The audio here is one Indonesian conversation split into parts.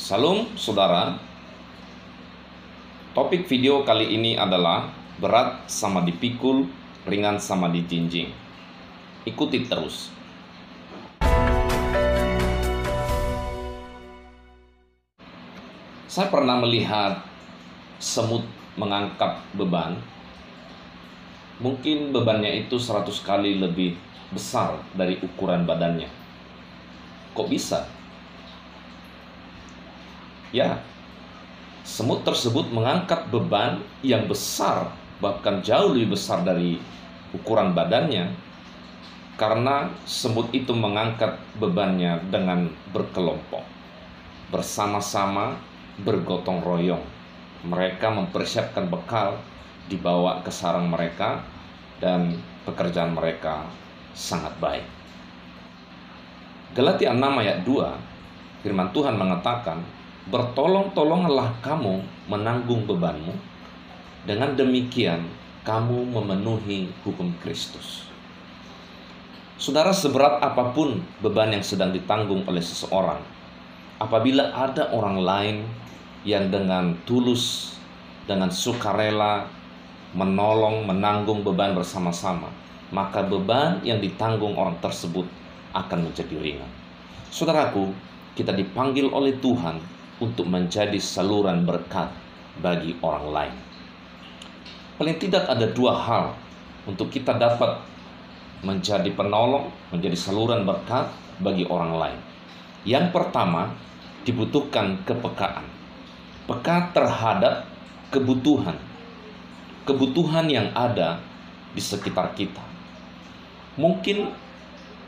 Salam saudara. Topik video kali ini adalah berat sama dipikul, ringan sama dijinjing. Ikuti terus. Saya pernah melihat semut mengangkat beban. Mungkin bebannya itu 100 kali lebih besar dari ukuran badannya. Kok bisa? Ya, semut tersebut mengangkat beban yang besar, bahkan jauh lebih besar dari ukuran badannya, karena semut itu mengangkat bebannya dengan berkelompok, bersama-sama, bergotong royong. Mereka mempersiapkan bekal, dibawa ke sarang mereka, dan pekerjaan mereka sangat baik. Galatia 6 ayat 2, firman Tuhan mengatakan, "Bertolong-tolonglah kamu menanggung bebanmu, dengan demikian kamu memenuhi hukum Kristus." Saudara, seberat apapun beban yang sedang ditanggung oleh seseorang, apabila ada orang lain yang dengan tulus, dengan sukarela menolong, menanggung beban bersama-sama, maka beban yang ditanggung orang tersebut akan menjadi ringan. Saudaraku, kita dipanggil oleh Tuhan untuk menjadi saluran berkat bagi orang lain. Paling tidak ada dua hal untuk kita dapat menjadi penolong, menjadi saluran berkat bagi orang lain. Yang pertama, dibutuhkan kepekaan. Peka terhadap kebutuhan yang ada di sekitar kita. Mungkin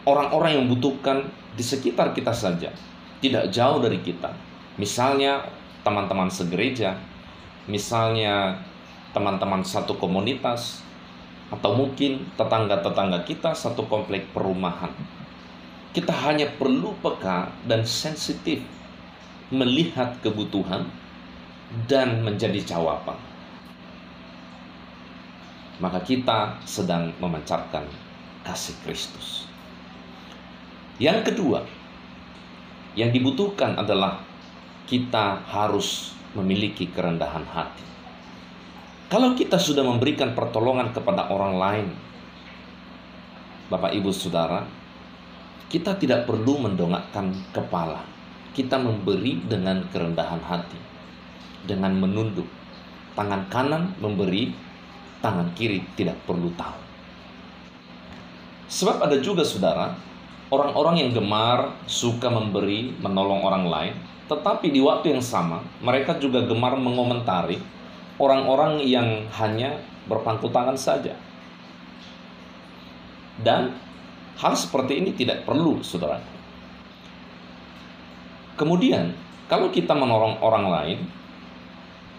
orang-orang yang membutuhkan di sekitar kita saja, tidak jauh dari kita. Misalnya teman-teman segereja, misalnya teman-teman satu komunitas, atau mungkin tetangga-tetangga kita satu komplek perumahan. Kita hanya perlu peka dan sensitif melihat kebutuhan dan menjadi jawaban. Maka kita sedang memancarkan kasih Kristus. Yang kedua, yang dibutuhkan adalah kita harus memiliki kerendahan hati. Kalau kita sudah memberikan pertolongan kepada orang lain, Bapak Ibu Saudara, kita tidak perlu mendongakkan kepala. Kita memberi dengan kerendahan hati, dengan menunduk. Tangan kanan memberi, tangan kiri tidak perlu tahu. Sebab ada juga saudara, orang-orang yang gemar, suka memberi, menolong orang lain, tetapi di waktu yang sama, mereka juga gemar mengomentari orang-orang yang hanya berpangku tangan saja. Dan hal seperti ini tidak perlu, saudara. Kemudian, kalau kita menolong orang lain,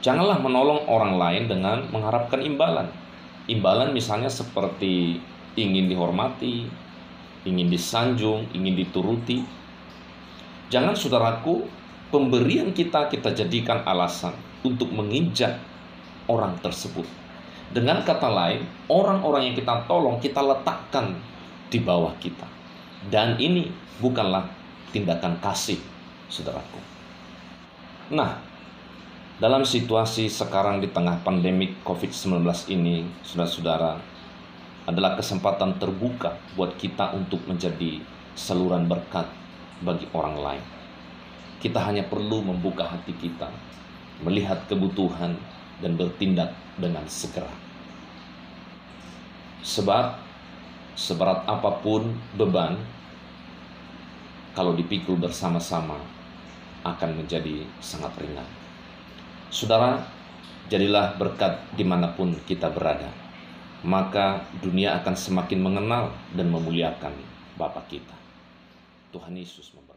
janganlah menolong orang lain dengan mengharapkan imbalan. Imbalan misalnya seperti ingin dihormati, ingin disanjung, ingin dituruti. Jangan, saudaraku, pemberian kita jadikan alasan untuk menginjak orang tersebut. Dengan kata lain, orang-orang yang kita tolong, kita letakkan di bawah kita. Dan ini bukanlah tindakan kasih, saudaraku. Nah, dalam situasi sekarang di tengah pandemi COVID-19 ini, saudara-saudara, adalah kesempatan terbuka buat kita untuk menjadi saluran berkat bagi orang lain. Kita hanya perlu membuka hati kita, melihat kebutuhan, dan bertindak dengan segera. Sebab seberat apapun beban, kalau dipikul bersama-sama akan menjadi sangat ringan. Saudara, jadilah berkat dimanapun kita berada. Maka dunia akan semakin mengenal dan memuliakan Bapa kita. Tuhan Yesus memberkati.